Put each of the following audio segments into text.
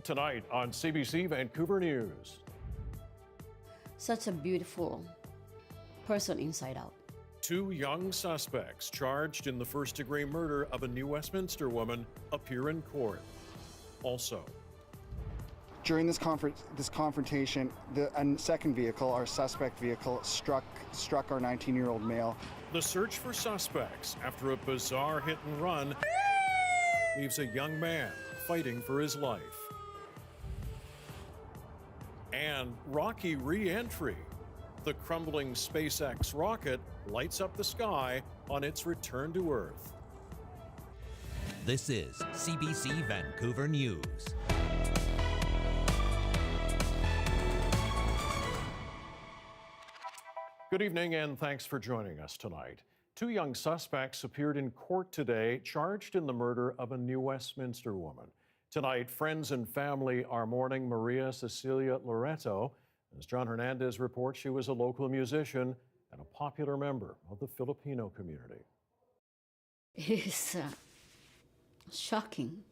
tonight on CBC Vancouver News. Such a beautiful person inside out. 2 young suspects charged in the first-degree murder of a New Westminster woman appear in court. Also, during this confrontation, a second vehicle, our suspect vehicle, struck our 19-year-old male. the search for suspects after a bizarre hit and run leaves a young man fighting for his life. And rocky re-entry. The crumbling SpaceX rocket lights up the sky on its return to Earth. This is CBC Vancouver News. Good evening and thanks for joining us tonight. 2 young suspects appeared in court today, charged in the murder of a New Westminster woman. Tonight, friends and family are mourning Maria Cecilia Loreto. As John Hernandez reports, she was a local musician and a popular member of the Filipino community. It is shocking,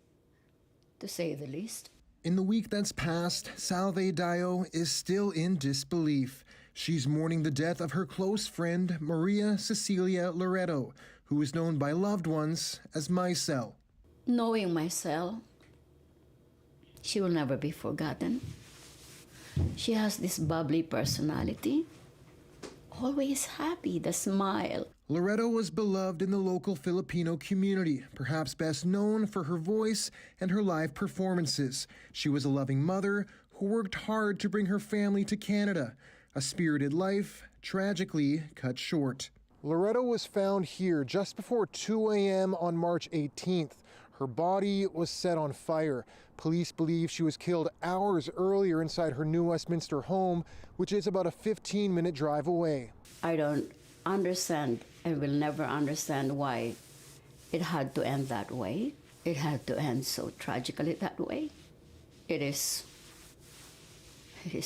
to say the least. In the week that's passed, Salve Dio is still in disbelief. She's mourning the death of her close friend, Maria Cecilia Loreto, who is known by loved ones as Maisel. Knowing Maisel, she will never be forgotten. She has this bubbly personality, always happy, the smile. Loreto was beloved in the local Filipino community, perhaps best known for her voice and her live performances. She was a loving mother who worked hard to bring her family to Canada. A spirited life, tragically cut short. Loreto was found here just before 2 a.m. on March 18th. Her body was set on fire. Police believe she was killed hours earlier inside her New Westminster home, which is about a 15-minute drive away. I don't understand and will never understand why it had to end that way. It had to end so tragically that way. It is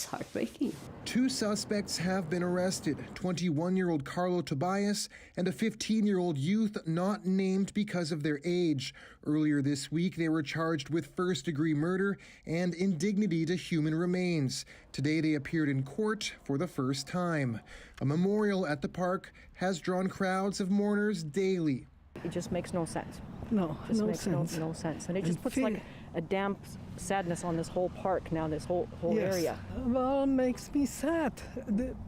heartbreaking. 2 suspects have been arrested, 21-year-old Carlo Tobias and a 15-year-old youth not named because of their age. Earlier this week, they were charged with first-degree murder and indignity to human remains. Today, they appeared in court for the first time. A memorial at the park has drawn crowds of mourners daily. It just makes no sense. No, just no makes sense. No sense. And it just puts like a damp sadness on this whole park now, this whole yes. area. Well, makes me sad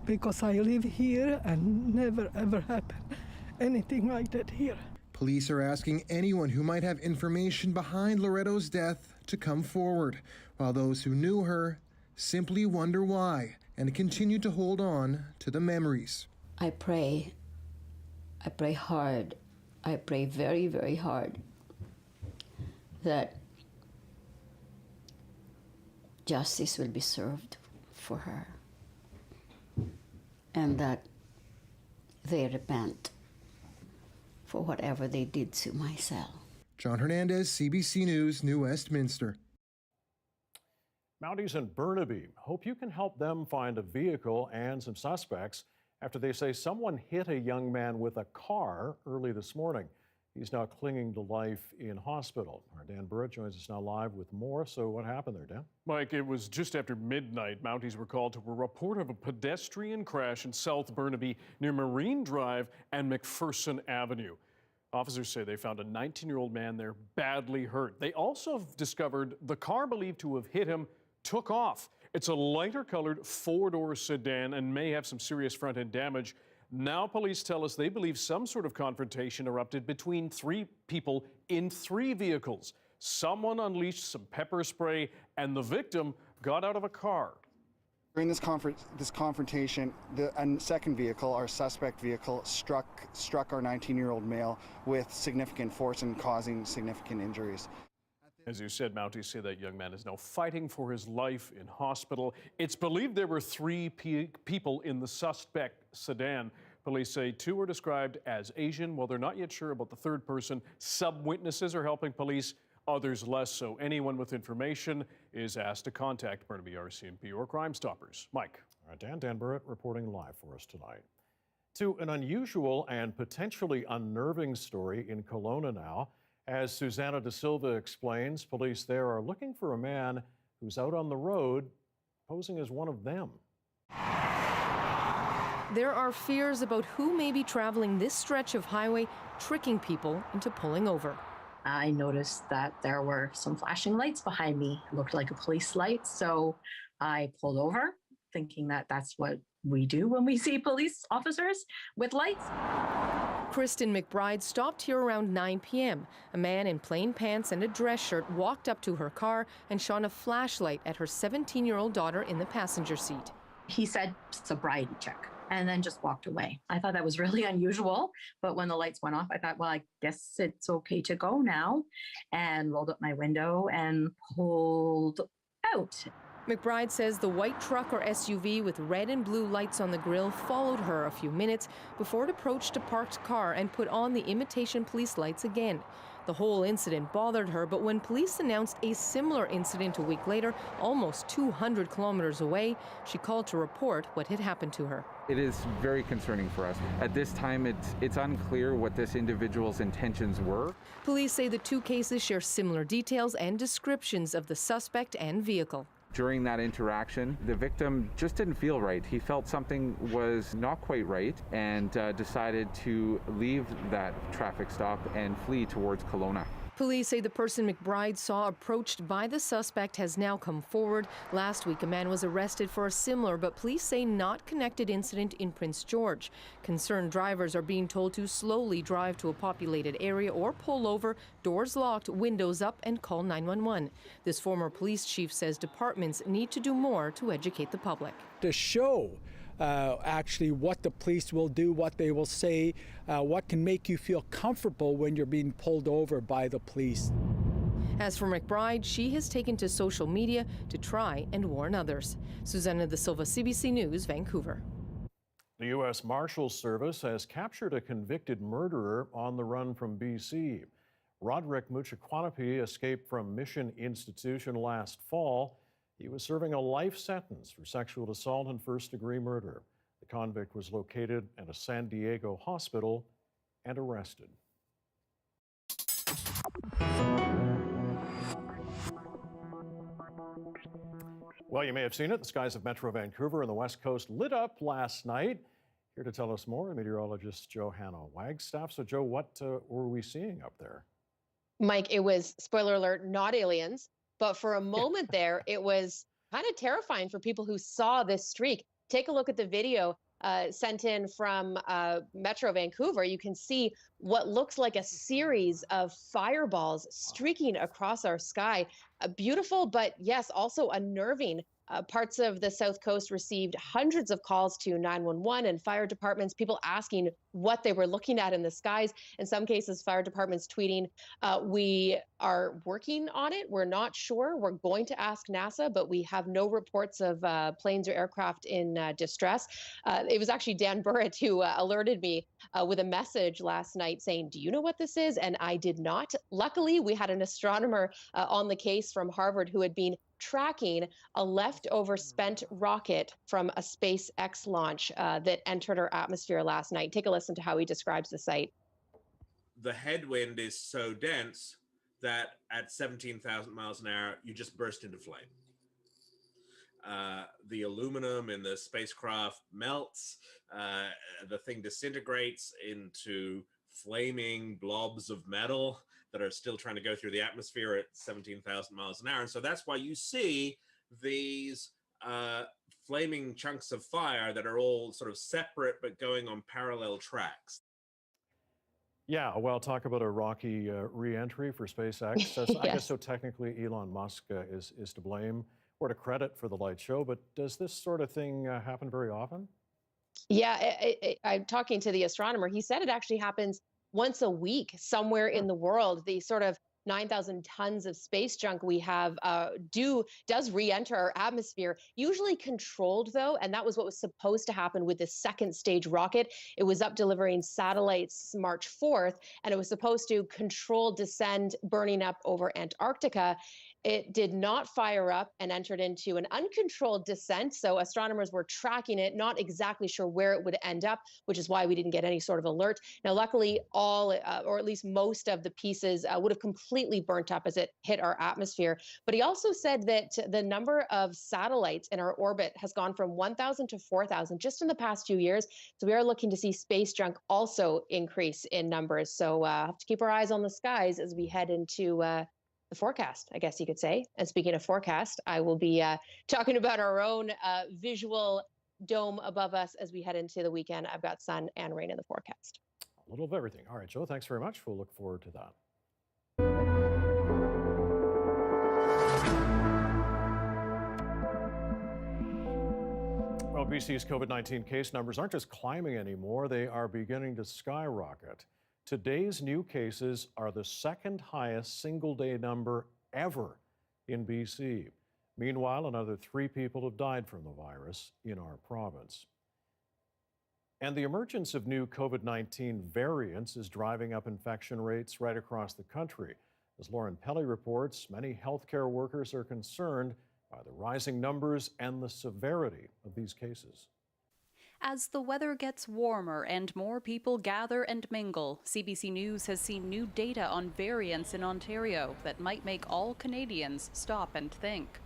because I live here and never ever happened anything like that here. Police are asking anyone who might have information behind Loreto's death to come forward, while those who knew her simply wonder why and continue to hold on to the memories. I pray hard. I pray very, very hard that justice will be served for her and that they repent for whatever they did to Maisel. John Hernandez, CBC News, New Westminster. Mounties in Burnaby hope you can help them find a vehicle and some suspects after they say someone hit a young man with a car early this morning. He's now clinging to life in hospital. Our Dan Burrett joins us now live with more. So what happened there, Dan? Mike, it was just after midnight. Mounties were called to a report of a pedestrian crash in South Burnaby near Marine Drive and McPherson Avenue. Officers say they found a 19-year-old man there badly hurt. They also discovered the car believed to have hit him took off. It's a lighter-colored 4-door sedan and may have some serious front-end damage. Now police tell us they believe some sort of confrontation erupted between 3 people in 3 vehicles. Someone unleashed some pepper spray and the victim got out of a car. During this confrontation, a second vehicle, our suspect vehicle, struck our 19-year-old male with significant force and causing significant injuries. As you said, Mounties say that young man is now fighting for his life in hospital. It's believed there were 3 people in the suspect sedan. Police say 2 were described as Asian. While they're not yet sure about the third person, some witnesses are helping police, others less so. Anyone with information is asked to contact Burnaby RCMP or Crime Stoppers. Mike. All right, Dan Burrett reporting live for us tonight. To an unusual and potentially unnerving story in Kelowna now. As Susanna Da Silva explains, police there are looking for a man who's out on the road posing as one of them. There are fears about who may be traveling this stretch of highway, tricking people into pulling over. I noticed that there were some flashing lights behind me. It looked like a police light, so I pulled over, thinking that that's what we do when we see police officers with lights. Kristen McBride stopped here around 9 p.m. A man in plain pants and a dress shirt walked up to her car and shone a flashlight at her 17-year-old daughter in the passenger seat. He said, sobriety check, and then just walked away. I thought that was really unusual, but when the lights went off, I thought, well, I guess it's okay to go now, and rolled up my window and pulled out. McBride says the white truck or SUV with red and blue lights on the grille followed her a few minutes before it approached a parked car and put on the imitation police lights again. The whole incident bothered her, but when police announced a similar incident a week later, almost 200 kilometers away, she called to report what had happened to her. It is very concerning for us. At this time, it's unclear what this individual's intentions were. Police say the two cases share similar details and descriptions of the suspect and vehicle. During that interaction, the victim just didn't feel right. He felt something was not quite right and decided to leave that traffic stop and flee towards Kelowna. Police say the person McBride saw approached by the suspect has now come forward. Last week, a man was arrested for a similar but police say not connected incident in Prince George. Concerned drivers are being told to slowly drive to a populated area or pull over, doors locked, windows up, and call 911. This former police chief says departments need to do more to educate the public. To show actually what the police will do, what they will say, what can make you feel comfortable when you're being pulled over by the police. As for McBride, she has taken to social media to try and warn others. Susanna De Silva, CBC News, Vancouver. The U.S. Marshals Service has captured a convicted murderer on the run from BC. Roderick Muchaquanapi escaped from Mission Institution last fall. He was serving a life sentence for sexual assault and first-degree murder. The convict was located at a San Diego hospital and arrested. Well, you may have seen it. The skies of Metro Vancouver and the West Coast lit up last night. Here to tell us more, meteorologist Johanna Wagstaffe. So, Joe, what were we seeing up there? Mike, it was, spoiler alert, not aliens. But for a moment there, it was kind of terrifying for people who saw this streak. Take a look at the video sent in from Metro Vancouver. You can see what looks like a series of fireballs streaking across our sky. Beautiful, but yes, also unnerving. Parts of the South Coast received hundreds of calls to 911 and fire departments, people asking what they were looking at in the skies. In some cases, fire departments tweeting, we are working on it. We're not sure. We're going to ask NASA, but we have no reports of planes or aircraft in distress. It was actually Dan Burritt who alerted me with a message last night saying, do you know what this is? And I did not. Luckily, we had an astronomer on the case from Harvard who had been tracking a leftover spent rocket from a SpaceX launch that entered our atmosphere last night. Take a listen to how he describes the site. The headwind is so dense that at 17,000 miles an hour, you just burst into flame. The aluminum in the spacecraft melts, the thing disintegrates into flaming blobs of metal that are still trying to go through the atmosphere at 17,000 miles an hour. And so that's why you see these flaming chunks of fire that are all sort of separate but going on parallel tracks. Yeah, well, talk about a rocky re-entry for SpaceX. Yes. I guess so technically Elon Musk is to blame or to credit for the light show, but does this sort of thing happen very often? Yeah, I'm talking to the astronomer. He said it actually happens once a week somewhere in the world. The sort of 9,000 tons of space junk we have does re-enter our atmosphere, usually controlled though, and that was what was supposed to happen with the second stage rocket. It was up delivering satellites March 4th, and it was supposed to control descend, burning up over Antarctica. It did not fire up and entered into an uncontrolled descent. So astronomers were tracking it, not exactly sure where it would end up, which is why we didn't get any sort of alert. Now, luckily, all, or at least most of the pieces would have completely burnt up as it hit our atmosphere. But he also said that the number of satellites in our orbit has gone from 1,000 to 4,000 just in the past few years. So we are looking to see space junk also increase in numbers. So have to keep our eyes on the skies as we head into the forecast, I guess you could say. And speaking of forecast, I will be talking about our own visual dome above us as we head into the weekend. I've got sun and rain in the forecast. A little of everything. All right, Joe, thanks very much. We'll look forward to that. Well, BC's COVID-19 case numbers aren't just climbing anymore, they are beginning to skyrocket. Today's new cases are the second highest single-day number ever in BC. Meanwhile, another 3 people have died from the virus in our province. And the emergence of new COVID-19 variants is driving up infection rates right across the country. As Lauren Pelly reports, many healthcare workers are concerned by the rising numbers and the severity of these cases. As the weather gets warmer and more people gather and mingle, CBC News has seen new data on variants in Ontario that might make all Canadians stop and think.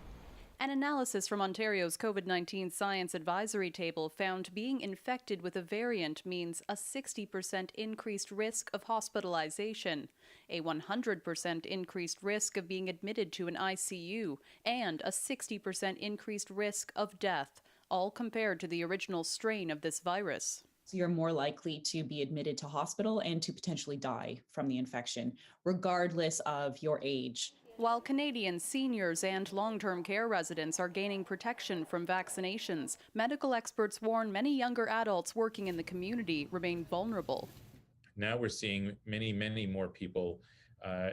An analysis from Ontario's COVID-19 Science Advisory Table found being infected with a variant means a 60% increased risk of hospitalization, a 100% increased risk of being admitted to an ICU, and a 60% increased risk of death, all compared to the original strain of this virus. So you're more likely to be admitted to hospital and to potentially die from the infection, regardless of your age. While Canadian seniors and long-term care residents are gaining protection from vaccinations, medical experts warn many younger adults working in the community remain vulnerable. Now we're seeing many more people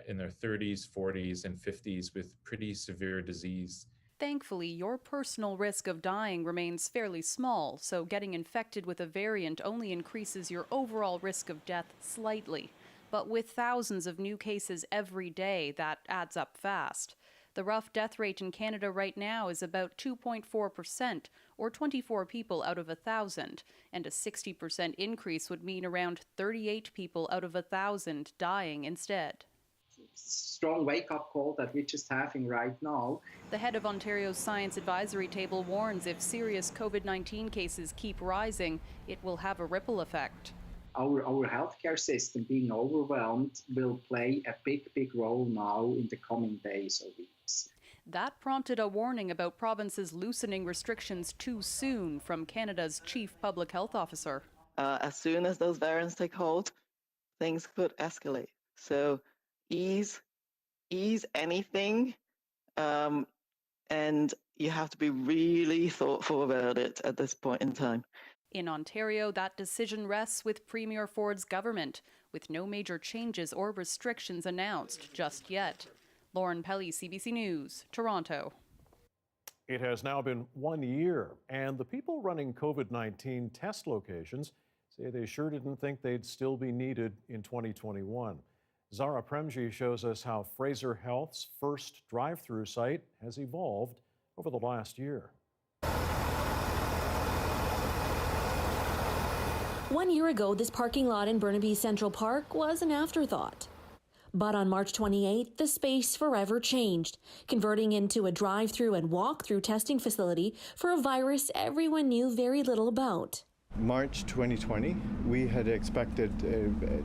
in their 30s, 40s, and 50s with pretty severe disease. Thankfully, your personal risk of dying remains fairly small, so getting infected with a variant only increases your overall risk of death slightly. But with thousands of new cases every day, that adds up fast. The rough death rate in Canada right now is about 2.4%, or 24 people out of 1,000, and a 60% increase would mean around 38 people out of 1,000 dying instead. Strong wake-up call that we're just having right now. The head of Ontario's Science Advisory Table warns if serious COVID-19 cases keep rising, it will have a ripple effect. Our healthcare system being overwhelmed will play a big role now in the coming days or weeks. That prompted a warning about provinces loosening restrictions too soon from Canada's chief public health officer. As soon as those variants take hold, things could escalate. So ease anything, and you have to be really thoughtful about it at this point in time. In Ontario, that decision rests with Premier Ford's government, with no major changes or restrictions announced just yet. Lauren Pelly, CBC News, Toronto. It has now been 1 year, and the people running COVID-19 test locations say they sure didn't think they'd still be needed in 2021. Zara Premji shows us how Fraser Health's first drive-through site has evolved over the last year. 1 year ago, this parking lot in Burnaby Central Park was an afterthought. But on March 28th, the space forever changed, converting into a drive-through and walk-through testing facility for a virus everyone knew very little about. March 2020, we had expected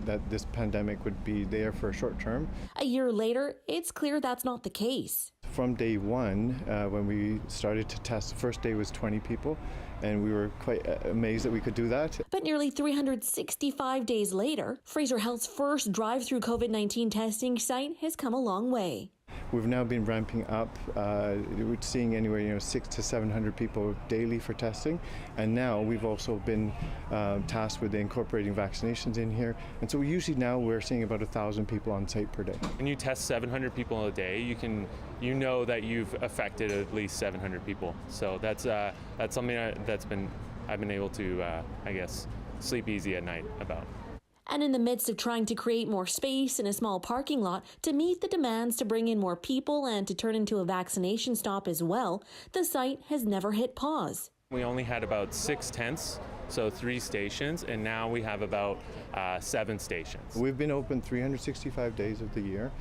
that this pandemic would be there for a short term. A year later, it's clear that's not the case. From day one, when we started to test, the first day was 20 people, and we were quite amazed that we could do that. But nearly 365 days later, Fraser Health's first drive-through COVID-19 testing site has come a long way. We've now been ramping up. We're seeing anywhere, 600 to 700 people daily for testing, and now we've also been tasked with incorporating vaccinations in here. And so usually now we're seeing about 1,000 people on site per day. When you test 700 people a day, you know that you've affected at least 700 people. So that's something I've been able to, sleep easy at night about. And in the midst of trying to create more space in a small parking lot to meet the demands to bring in more people and to turn into a vaccination stop as well, the site has never hit pause. We only had about 6 tents, so 3 stations, and now we have about 7 stations. We've been open 365 days of the year,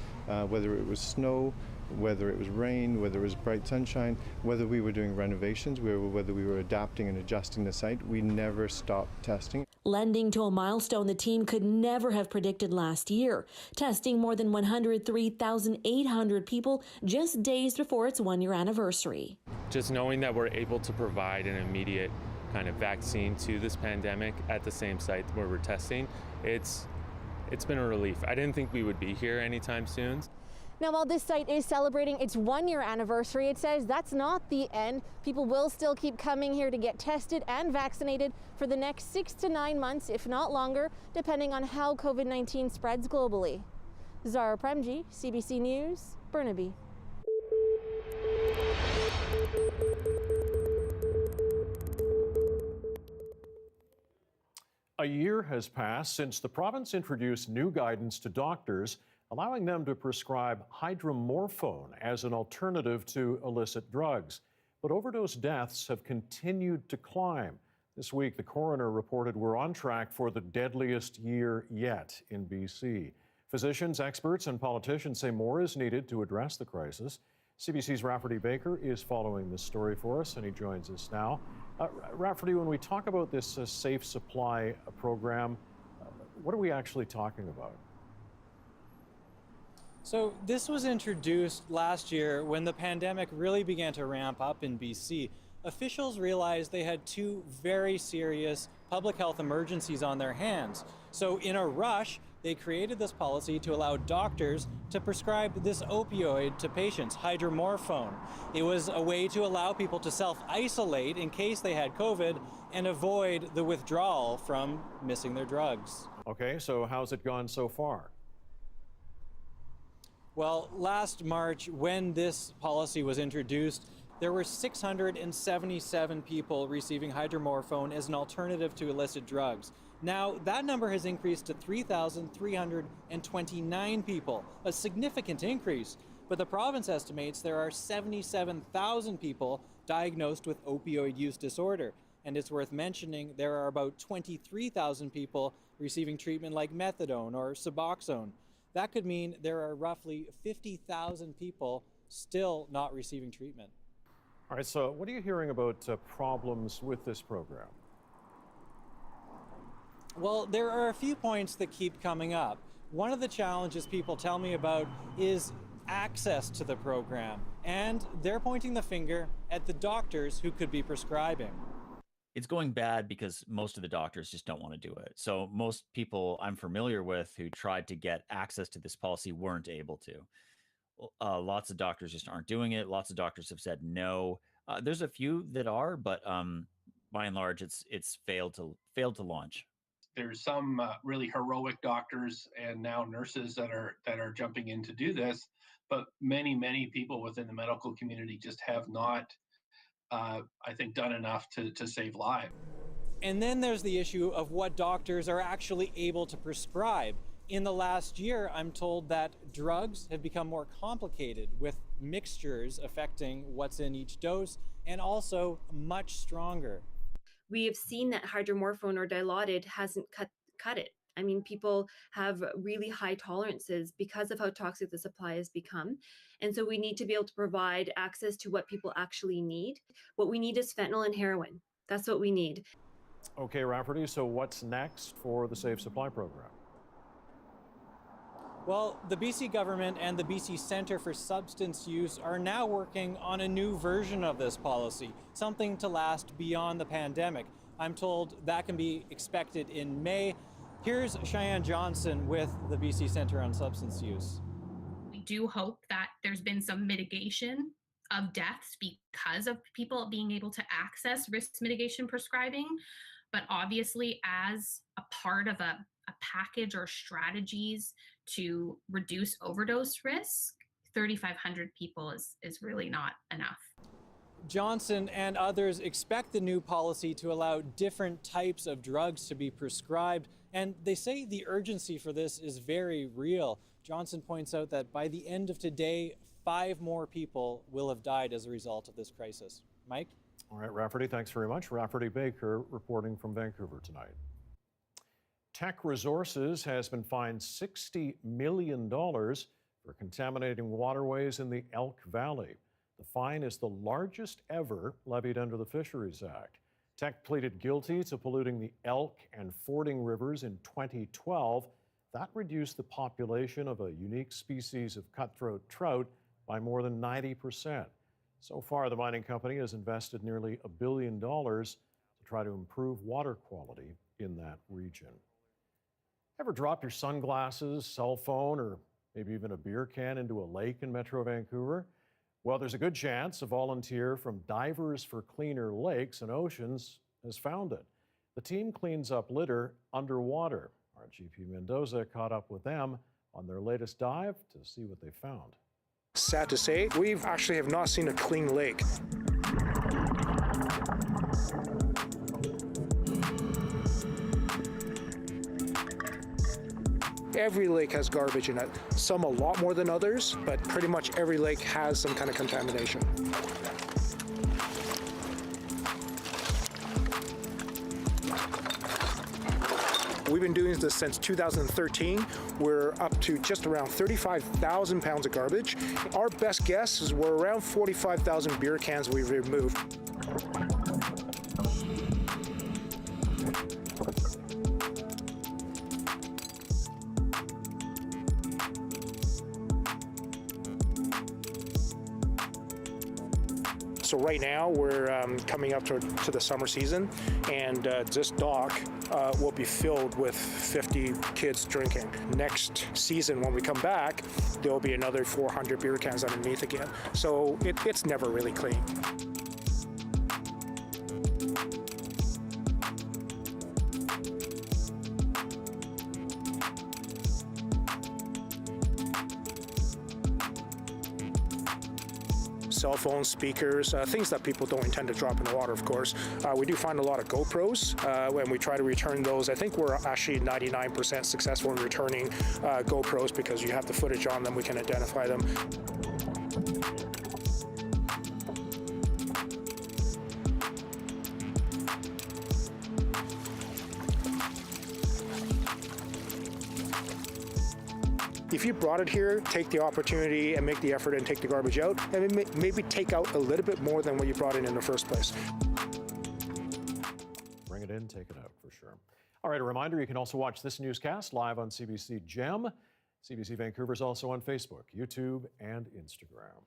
whether it was snow, whether it was rain, whether it was bright sunshine, whether we were doing renovations, whether we were adapting and adjusting the site, we never stopped testing. Lending to a milestone the team could never have predicted last year, testing more than 103,800 people just days before its 1-year anniversary. Just knowing that we're able to provide an immediate kind of vaccine to this pandemic at the same site where we're testing, it's been a relief. I didn't think we would be here anytime soon. Now, while this site is celebrating its 1-year anniversary, it says that's not the end. People will still keep coming here to get tested and vaccinated for the next 6 to 9 months, if not longer, depending on how COVID-19 spreads globally. Zara Premji, CBC News, Burnaby. A year has passed since the province introduced new guidance to doctors allowing them to prescribe hydromorphone as an alternative to illicit drugs. But overdose deaths have continued to climb. This week, the coroner reported we're on track for the deadliest year yet in BC. Physicians, experts, and politicians say more is needed to address the crisis. CBC's Rafferty Baker is following this story for us, and he joins us now. Rafferty, when we talk about this safe supply program, what are we actually talking about? So this was introduced last year when the pandemic really began to ramp up in BC. Officials realized they had 2 very serious public health emergencies on their hands. So in a rush, they created this policy to allow doctors to prescribe this opioid to patients, hydromorphone. It was a way to allow people to self-isolate in case they had COVID and avoid the withdrawal from missing their drugs. Okay, so how's it gone so far? Well, last March, when this policy was introduced, there were 677 people receiving hydromorphone as an alternative to illicit drugs. Now, that number has increased to 3,329 people, a significant increase. But the province estimates there are 77,000 people diagnosed with opioid use disorder. And it's worth mentioning there are about 23,000 people receiving treatment like methadone or Suboxone. That could mean there are roughly 50,000 people still not receiving treatment. All right, so what are you hearing about problems with this program? Well, there are a few points that keep coming up. One of the challenges people tell me about is access to the program, and they're pointing the finger at the doctors who could be prescribing. It's going bad because most of the doctors just don't want to do it. So most people I'm familiar with who tried to get access to this policy weren't able to. Lots of doctors just aren't doing it. Lots of doctors have said no. There's a few that are, but by and large, it's failed to launch. There's some really heroic doctors and now nurses that are jumping in to do this, but many people within the medical community just have not, I think, done enough to save lives. And then there's the issue of what doctors are actually able to prescribe. In the last year, I'm told that drugs have become more complicated with mixtures affecting what's in each dose and also much stronger. We have seen that hydromorphone or Dilaudid hasn't cut it. I mean, people have really high tolerances because of how toxic the supply has become. And so we need to be able to provide access to what people actually need. What we need is fentanyl and heroin. That's what we need. Okay, Rafferty, so what's next for the Safe Supply program? Well, the BC government and the BC Centre for Substance Use are now working on a new version of this policy, something to last beyond the pandemic. I'm told that can be expected in May. Here's Cheyenne Johnson with the BC Centre on Substance Use. We do hope that there's been some mitigation of deaths because of people being able to access risk mitigation prescribing. But obviously, as a part of a package or strategies to reduce overdose risk, 3,500 people is really not enough. Johnson and others expect the new policy to allow different types of drugs to be prescribed And they say the urgency for this is very real. Johnson points out that by the end of today, 5 more people will have died as a result of this crisis. Mike? All right, Rafferty, thanks very much. Rafferty Baker reporting from Vancouver tonight. Teck Resources has been fined $60 million for contaminating waterways in the Elk Valley. The fine is the largest ever levied under the Fisheries Act. Teck pleaded guilty to polluting the Elk and Fording rivers in 2012. That reduced the population of a unique species of cutthroat trout by more than 90%. So far, the mining company has invested nearly $1 billion to try to improve water quality in that region. Ever drop your sunglasses, cell phone, or maybe even a beer can into a lake in Metro Vancouver? Well, there's a good chance a volunteer from Divers for Cleaner Lakes and Oceans has found it. The team cleans up litter underwater. Our GP Mendoza caught up with them on their latest dive to see what they found. Sad to say, we actually have not seen a clean lake. Every lake has garbage in it, some a lot more than others, but pretty much every lake has some kind of contamination. We've been doing this since 2013. We're up to just around 35,000 pounds of garbage. Our best guess is we're around 45,000 beer cans we've removed. So right now we're coming up to the summer season, and this dock will be filled with 50 kids drinking. Next season, when we come back, there will be another 400 beer cans underneath again. So it's never really clean. Cell phones, speakers, things that people don't intend to drop in the water, of course. We do find a lot of GoPros when we try to return those. I think we're actually 99% successful in returning GoPros because you have the footage on them, we can identify them. If you brought it here, take the opportunity and make the effort and take the garbage out, and maybe take out a little bit more than what you brought in the first place. Bring it in, take it out, for sure. All right, a reminder, you can also watch this newscast live on CBC Gem. CBC Vancouver is also on Facebook, YouTube, and Instagram.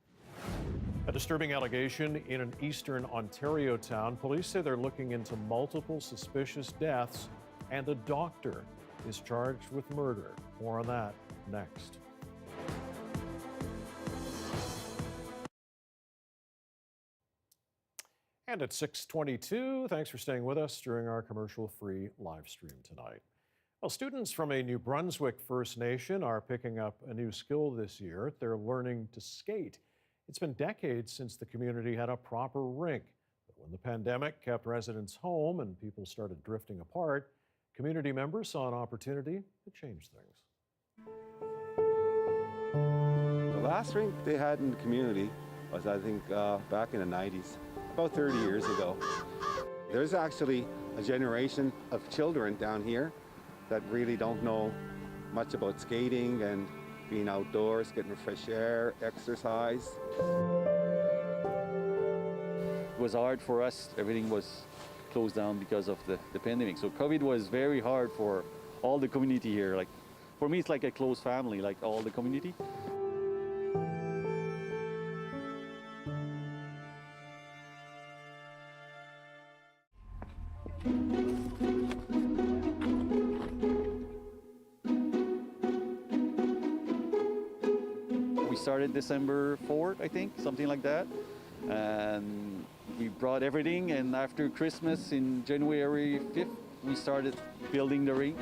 A disturbing allegation in an eastern Ontario town. Police say they're looking into multiple suspicious deaths, and a doctor is charged with murder. More on that next. And at 6:22, thanks for staying with us during our commercial-free live stream tonight. Well, students from a New Brunswick First Nation are picking up a new skill this year. They're learning to skate. It's been decades since the community had a proper rink. But when the pandemic kept residents home and people started drifting apart, community members saw an opportunity to change things. The last rink they had in the community was, I think, back in the 90s, about 30 years ago. There's actually a generation of children down here that really don't know much about skating and being outdoors, getting fresh air, exercise. It was hard for us. Everything was closed down because of the pandemic. So COVID was very hard for all the community here. Like, for me, it's like a close family, like all the community. We started December 4th, I think, something like that. And we brought everything, and after Christmas in January 5th, we started building the rink.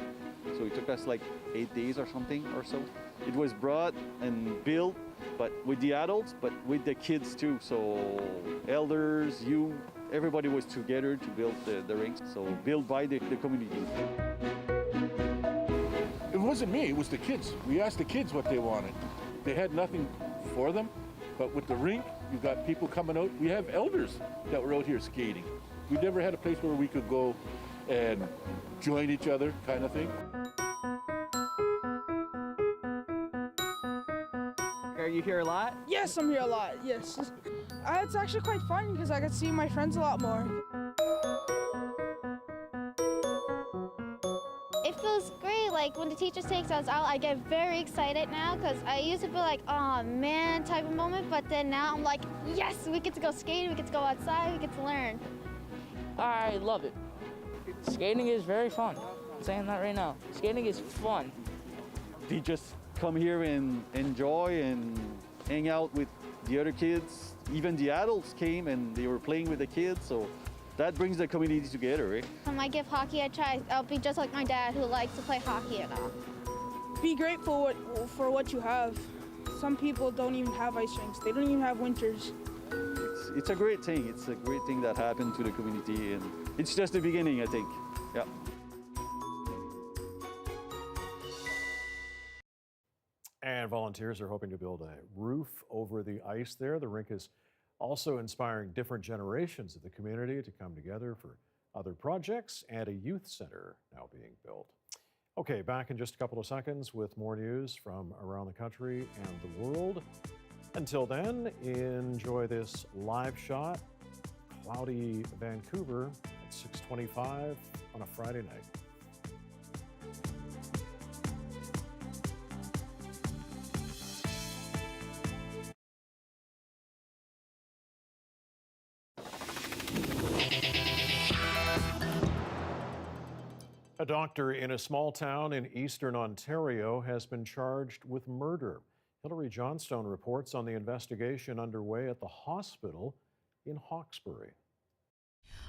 So it took us like 8 days or something or so. It was brought and built, but with the adults, but with the kids too. So elders, youth, everybody was together to build the rink. So built by the community. wasn't me, it was the kids. We asked the kids what they wanted. They had nothing for them, but with the rink, you've got people coming out. We have elders that were out here skating. We've never had a place where we could go and join each other, kind of thing. Are you here a lot? Yes, I'm here a lot, yes. It's actually quite fun because I get to see my friends a lot more. It feels great. Like when the teacher takes us out, I get very excited now because I used to be like, oh man, type of moment. But then now I'm like, yes, we get to go skating, we get to go outside, we get to learn. I love it. Skating is very fun. I'm saying that right now. Skating is fun. They just come here and enjoy and hang out with the other kids. Even the adults came and they were playing with the kids, so that brings the community together, right? When I give hockey a try, I'll be just like my dad who likes to play hockey and all. Be grateful for what you have. Some people don't even have ice rinks. They don't even have winters. It's a great thing. It's a great thing that happened to the community, and it's just the beginning, I think. Yeah. And volunteers are hoping to build a roof over the ice there. The rink is also inspiring different generations of the community to come together for other projects, and a youth center now being built. Okay, back in just a couple of seconds with more news from around the country and the world. Until then, enjoy this live shot. Cloudy Vancouver at 6:25 on a Friday night. A doctor in a small town in eastern Ontario has been charged with murder. Hilary Johnstone reports on the investigation underway at the hospital in Hawkesbury.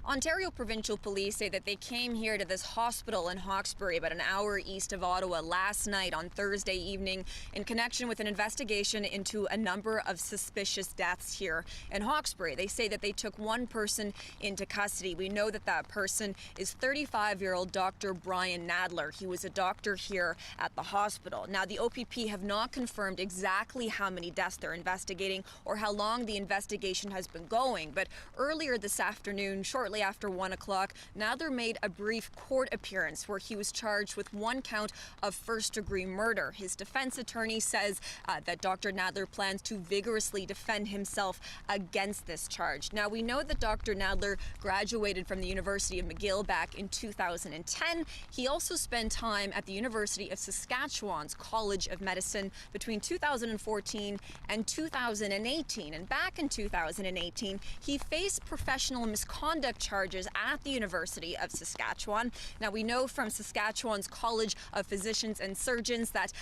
Ontario Provincial Police say that they came here to this hospital in Hawkesbury, about an hour east of Ottawa, last night on Thursday evening in connection with an investigation into a number of suspicious deaths here in Hawkesbury. They say that they took one person into custody. We know that that person is 35-year-old Dr. Brian Nadler. He was a doctor here at the hospital. Now, the OPP have not confirmed exactly how many deaths they're investigating or how long the investigation has been going, but earlier this afternoon, shortly after 1 o'clock, Nadler made a brief court appearance where he was charged with one count of first-degree murder. His defense attorney says that Dr. Nadler plans to vigorously defend himself against this charge. Now, we know that Dr. Nadler graduated from the University of McGill back in 2010. He also spent time at the University of Saskatchewan's College of Medicine between 2014 and 2018. And back in 2018, he faced professional misconduct charges at the University of Saskatchewan. Now, we know from Saskatchewan's College of Physicians and Surgeons that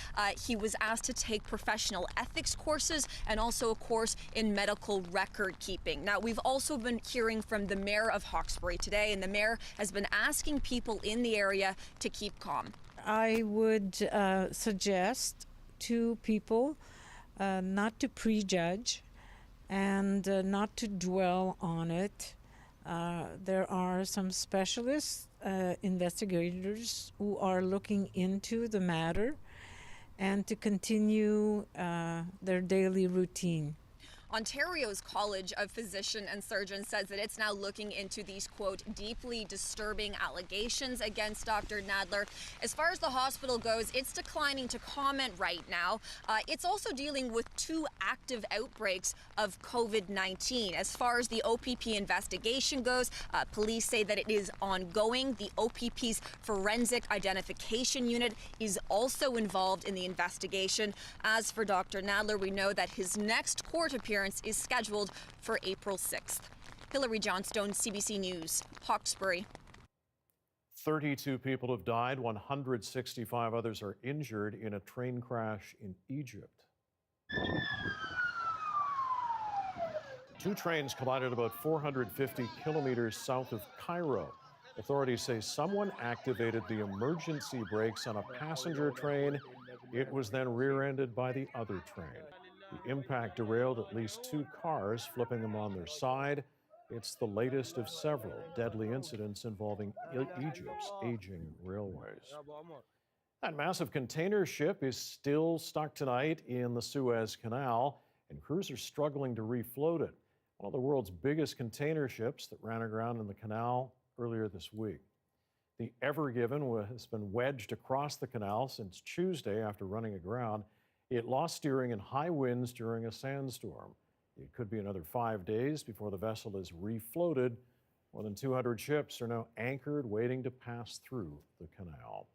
he was asked to take professional ethics courses and also a course in medical record keeping. Now, we've also been hearing from the mayor of Hawkesbury today, and the mayor has been asking people in the area to keep calm. I would suggest to people not to prejudge and not to dwell on it. There are some specialists, investigators who are looking into the matter and to continue their daily routine. Ontario's College of Physicians and Surgeons says that it's now looking into these, quote, deeply disturbing allegations against Dr. Nadler. As far as the hospital goes, it's declining to comment right now. It's also dealing with 2 active outbreaks of COVID-19. As far as the OPP investigation goes, police say that it is ongoing. The OPP's Forensic Identification Unit is also involved in the investigation. As for Dr. Nadler, we know that his next court appearance is scheduled for April 6th. Hilary Johnstone, CBC News, Hawkesbury. 32 people have died, 165 others are injured in a train crash in Egypt. 2 trains collided about 450 kilometers south of Cairo. Authorities say someone activated the emergency brakes on a passenger train. It was then rear-ended by the other train. The impact derailed at least 2 cars, flipping them on their side. It's the latest of several deadly incidents involving Egypt's aging railways. That massive container ship is still stuck tonight in the Suez Canal, and crews are struggling to refloat it. One of the world's biggest container ships that ran aground in the canal earlier this week. The Ever Given has been wedged across the canal since Tuesday after running aground. It lost steering in high winds during a sandstorm. It could be another 5 days before the vessel is refloated. More than 200 ships are now anchored, waiting to pass through the canal.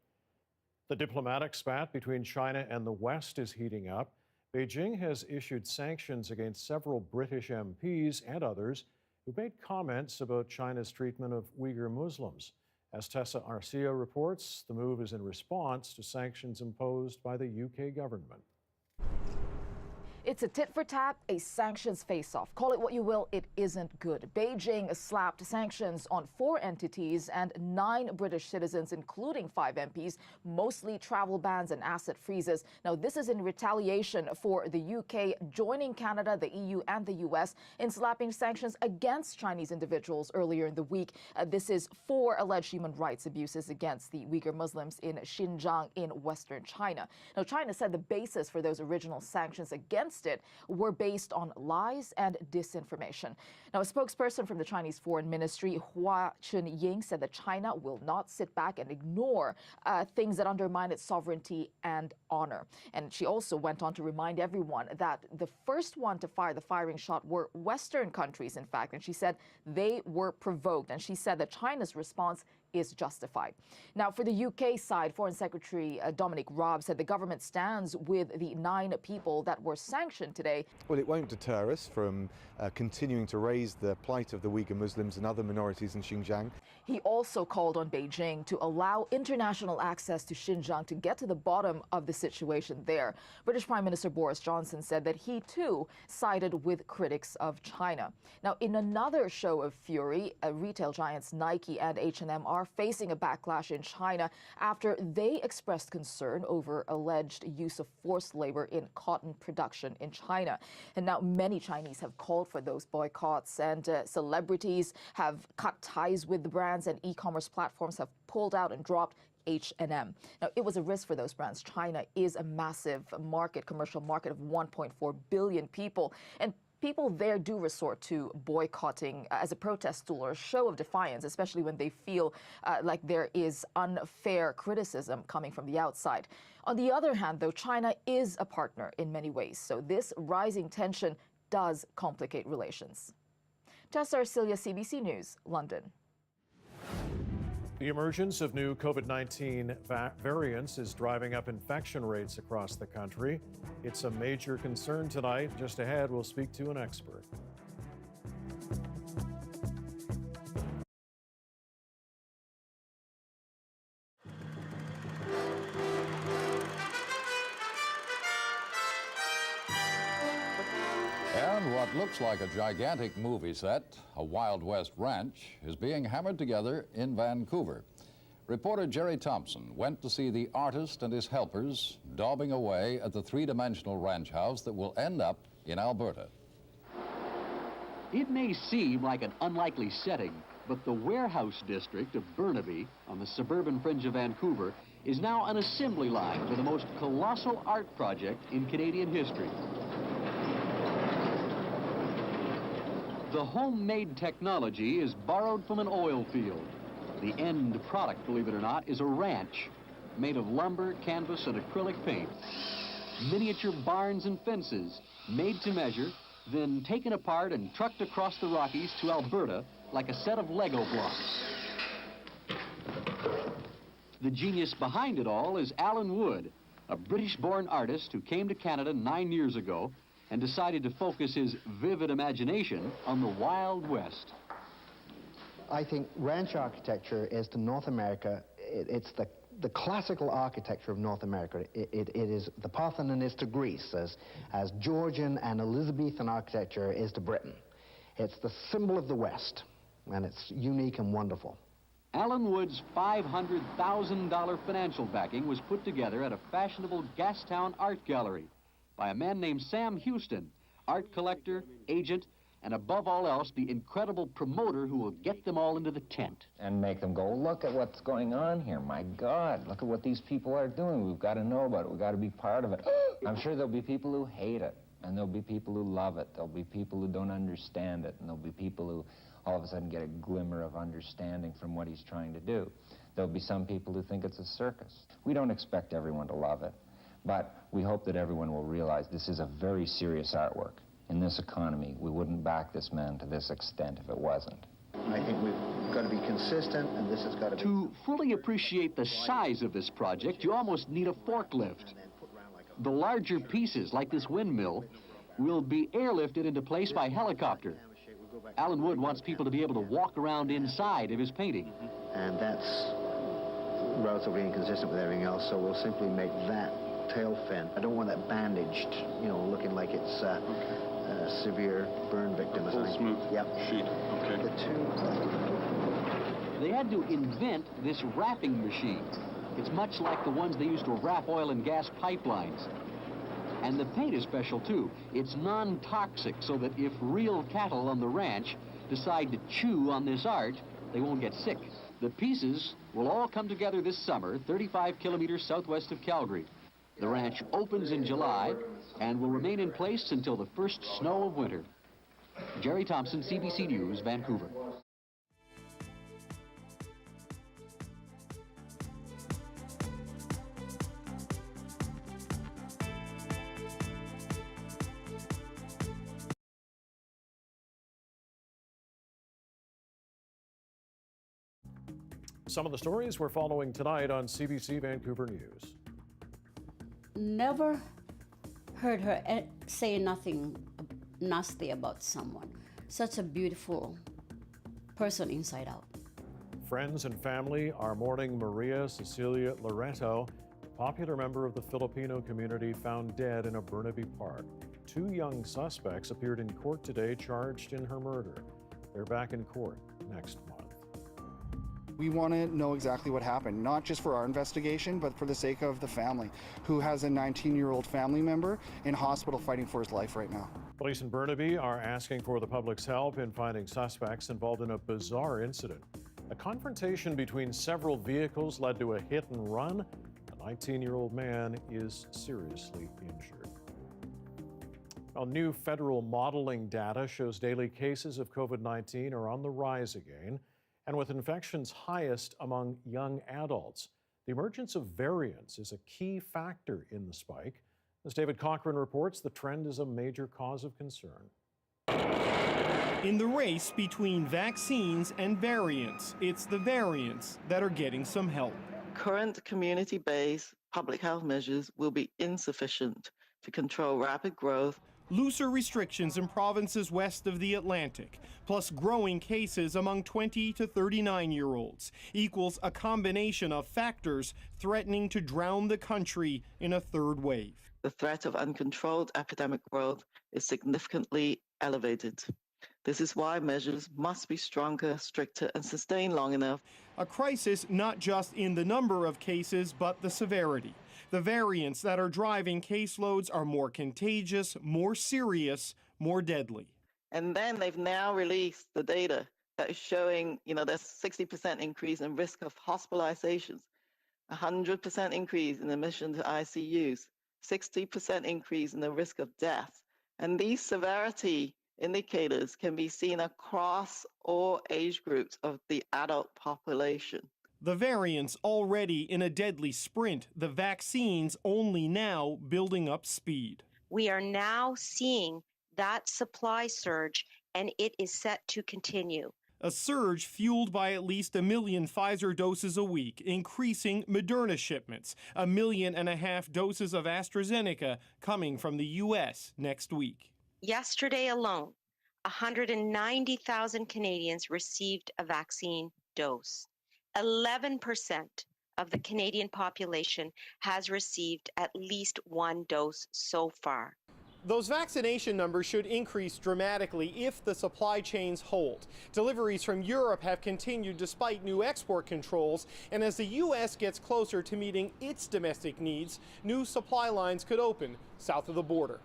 The diplomatic spat between China and the West is heating up. Beijing has issued sanctions against several British MPs and others who made comments about China's treatment of Uyghur Muslims. As Tessa Arcia reports, the move is in response to sanctions imposed by the UK government. It's a tit-for-tat, a sanctions face-off. Call it what you will, it isn't good. Beijing slapped sanctions on 4 entities and 9 British citizens, including 5 MPs, mostly travel bans and asset freezes. Now, this is in retaliation for the UK joining Canada, the EU, and the US in slapping sanctions against Chinese individuals earlier in the week. This is for alleged human rights abuses against the Uyghur Muslims in Xinjiang in Western China. Now, China said the basis for those original sanctions against it were based on lies and disinformation. Now, a spokesperson from the Chinese Foreign Ministry, Hua Chunying, said that China will not sit back and ignore things that undermine its sovereignty and honor. And she also went on to remind everyone that the first one to fire the firing shot were Western countries, in fact, and she said they were provoked. And she said that China's response is justified. Now, for the UK side, Foreign Secretary Dominic Raab said the government stands with the 9 people that were sanctioned today. Well, it won't deter us from continuing to raise the plight of the Uyghur Muslims and other minorities in Xinjiang. He also called on Beijing to allow international access to Xinjiang to get to the bottom of the situation there. British Prime Minister Boris Johnson said that he, too, sided with critics of China. Now, in another show of fury, retail giants Nike and H&M are facing a backlash in China after they expressed concern over alleged use of forced labor in cotton production in China. And now many Chinese have called for those boycotts, and celebrities have cut ties with the brands, and e-commerce platforms have pulled out and dropped H&M. Now, it was a risk for those brands. China is a massive market, commercial market of 1.4 billion people, and people there do resort to boycotting as a protest tool or a show of defiance, especially when they feel like there is unfair criticism coming from the outside. On the other hand, though, China is a partner in many ways, so this rising tension does complicate relations. Tessa Arcia, CBC News, London. The emergence of new COVID-19 variants is driving up infection rates across the country. It's a major concern tonight. Just ahead, we'll speak to an expert. And what looks like a gigantic movie set, a Wild West ranch, is being hammered together in Vancouver. Reporter Jerry Thompson went to see the artist and his helpers daubing away at the 3-dimensional ranch house that will end up in Alberta. It may seem like an unlikely setting, but the warehouse district of Burnaby on the suburban fringe of Vancouver is now an assembly line for the most colossal art project in Canadian history. The homemade technology is borrowed from an oil field. The end product, believe it or not, is a ranch made of lumber, canvas, and acrylic paint. Miniature barns and fences made to measure, then taken apart and trucked across the Rockies to Alberta like a set of Lego blocks. The genius behind it all is Alan Wood, a British-born artist who came to Canada 9 years ago and decided to focus his vivid imagination on the Wild West. I think ranch architecture is to North America, it's the classical architecture of North America. It is, the Parthenon is to Greece, as Georgian and Elizabethan architecture is to Britain. It's the symbol of the West, and it's unique and wonderful. Alan Wood's $500,000 financial backing was put together at a fashionable Gastown art gallery by a man named Sam Houston, art collector, agent, and above all else, the incredible promoter who will get them all into the tent. And make them go, look at what's going on here. My God, look at what these people are doing. We've got to know about it. We've got to be part of it. I'm sure there'll be people who hate it, and there'll be people who love it. There'll be people who don't understand it, and there'll be people who all of a sudden get a glimmer of understanding from what he's trying to do. There'll be some people who think it's a circus. We don't expect everyone to love it, but we hope that everyone will realize this is a very serious artwork. In this economy, we wouldn't back this man to this extent if it wasn't. I think we've got to be consistent, and this has got to be... To fully appreciate the size of this project, you almost need a forklift. The larger pieces, like this windmill, will be airlifted into place by helicopter. Alan Wood wants people to be able to walk around inside of his painting. And that's relatively inconsistent with everything else, so we'll simply make that tail fin. I don't want that bandaged, you know, looking like it's a severe burn victim or something. Smooth yep. sheet. Okay. The two... They had to invent this wrapping machine. It's much like the ones they used to wrap oil and gas pipelines. And the paint is special, too. It's non-toxic, so that if real cattle on the ranch decide to chew on this art, they won't get sick. The pieces will all come together this summer, 35 kilometers southwest of Calgary. The ranch opens in July and will remain in place until the first snow of winter. Jerry Thompson, CBC News, Vancouver. Some of the stories we're following tonight on CBC Vancouver News. Never heard her say nothing nasty about someone. Such a beautiful person inside out. Friends and family are mourning Maria Cecilia Loreto, a popular member of the Filipino community found dead in a Burnaby park. 2 young suspects appeared in court today charged in her murder. They're back in court next month. We want to know exactly what happened, not just for our investigation, but for the sake of the family, who has a 19-year-old family member in hospital fighting for his life right now. Police in Burnaby are asking for the public's help in finding suspects involved in a bizarre incident. A confrontation between several vehicles led to a hit and run. A 19-year-old man is seriously injured. Well, new federal modeling data shows daily cases of COVID-19 are on the rise again, and with infections highest among young adults. The emergence of variants is a key factor in the spike. As David Cochran reports, the trend is a major cause of concern. In the race between vaccines and variants, it's the variants that are getting some help. Current community-based public health measures will be insufficient to control rapid growth. Looser restrictions in provinces west of the Atlantic, plus growing cases among 20 to 39-year-olds, equals a combination of factors threatening to drown the country in a third wave. The threat of uncontrolled epidemic growth is significantly elevated. This is why measures must be stronger, stricter, and sustained long enough. A crisis not just in the number of cases, but the severity. The variants that are driving caseloads are more contagious, more serious, more deadly. And then they've now released the data that is showing, there's 60% increase in risk of hospitalizations, 100% increase in admission to ICUs, 60% increase in the risk of death. And these severity indicators can be seen across all age groups of the adult population. The variants already in a deadly sprint, the vaccines only now building up speed. We are now seeing that supply surge, and it is set to continue. A surge fueled by at least 1 million Pfizer doses a week, increasing Moderna shipments, 1.5 million doses of AstraZeneca coming from the U.S. next week. Yesterday alone, 190,000 Canadians received a vaccine dose. 11% of the Canadian population has received at least 1 dose so far. Those vaccination numbers should increase dramatically if the supply chains hold. Deliveries from Europe have continued despite new export controls, and as the U.S. gets closer to meeting its domestic needs, new supply lines could open south of the border.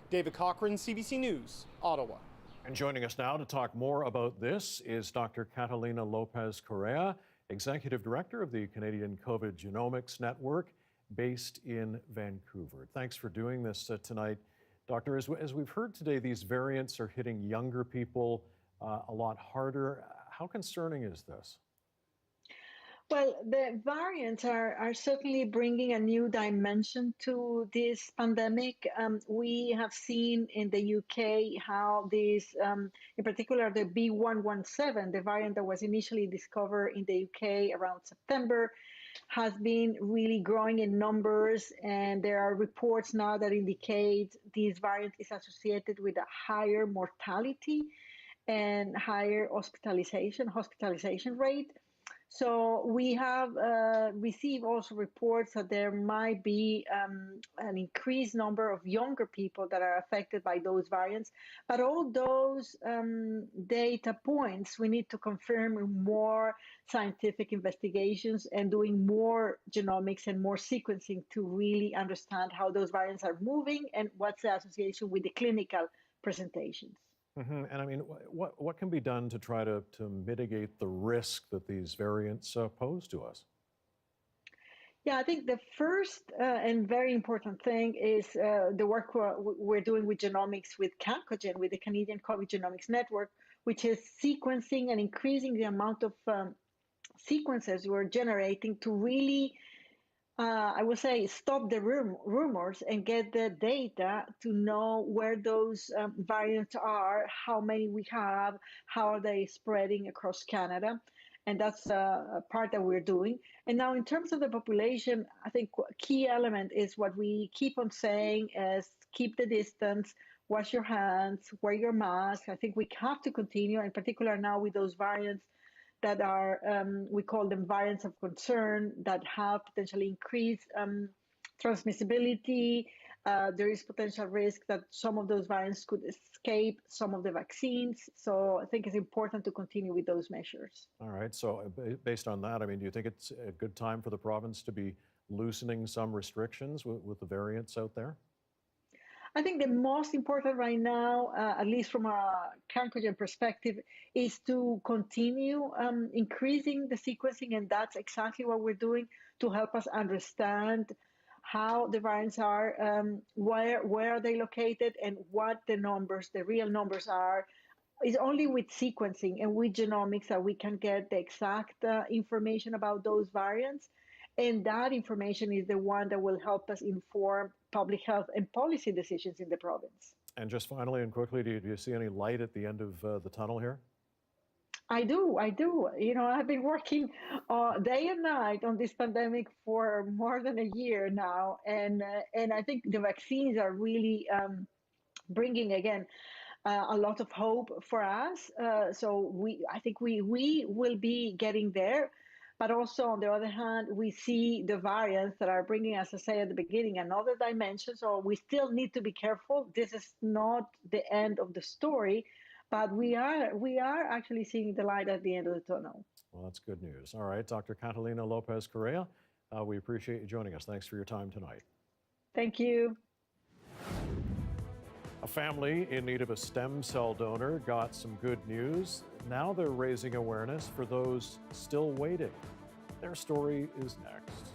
David Cochran, CBC News, Ottawa. And joining us now to talk more about this is Dr. Catalina Lopez Correa, Executive Director of the Canadian COVID Genomics Network, based in Vancouver. Thanks for doing this tonight. Doctor, as we've heard today, these variants are hitting younger people a lot harder. How concerning is this? Well, the variants are certainly bringing a new dimension to this pandemic. We have seen in the UK how this, in particular, the B117, the variant that was initially discovered in the UK around September, has been really growing in numbers. And there are reports now that indicate this variant is associated with a higher mortality and higher hospitalization rate. So we have received also reports that there might be an increased number of younger people that are affected by those variants. But all those data points, we need to confirm in more scientific investigations and doing more genomics and more sequencing to really understand how those variants are moving and what's the association with the clinical presentations. Mm-hmm. And I mean, what can be done to try to mitigate the risk that these variants pose to us? Yeah, I think the first and very important thing is the work we're doing with genomics with Cancogen, with the Canadian COVID Genomics Network, which is sequencing and increasing the amount of sequences we're generating to really I would say stop the rumors and get the data to know where those variants are, how many we have, how are they spreading across Canada. And that's a part that we're doing. And now in terms of the population, I think a key element is what we keep on saying is keep the distance, wash your hands, wear your mask. I think we have to continue, in particular now with those variants that are, we call them variants of concern, that have potentially increased transmissibility. There is potential risk that some of those variants could escape some of the vaccines. So I think it's important to continue with those measures. All right. So based on that, I mean, do you think it's a good time for the province to be loosening some restrictions with the variants out there? I think the most important right now, at least from a Cancogen perspective, is to continue increasing the sequencing, and that's exactly what we're doing to help us understand how the variants are, where are they located, and what the numbers, the real numbers are. It's only with sequencing and with genomics that we can get the exact information about those variants. And that information is the one that will help us inform public health and policy decisions in the province. And just finally and quickly, do you see any light at the end of the tunnel here? I do. You know, I've been working day and night on this pandemic for more than a year now. And I think the vaccines are really bringing, again, a lot of hope for us. So I think we will be getting there. But also, on the other hand, we see the variants that are bringing, as I say at the beginning, another dimension. So we still need to be careful. This is not the end of the story, but we are actually seeing the light at the end of the tunnel. Well, that's good news. All right, Dr. Catalina Lopez Correa, we appreciate you joining us. Thanks for your time tonight. Thank you. A family in need of a stem cell donor got some good news. Now they're raising awareness for those still waiting. Their story is next.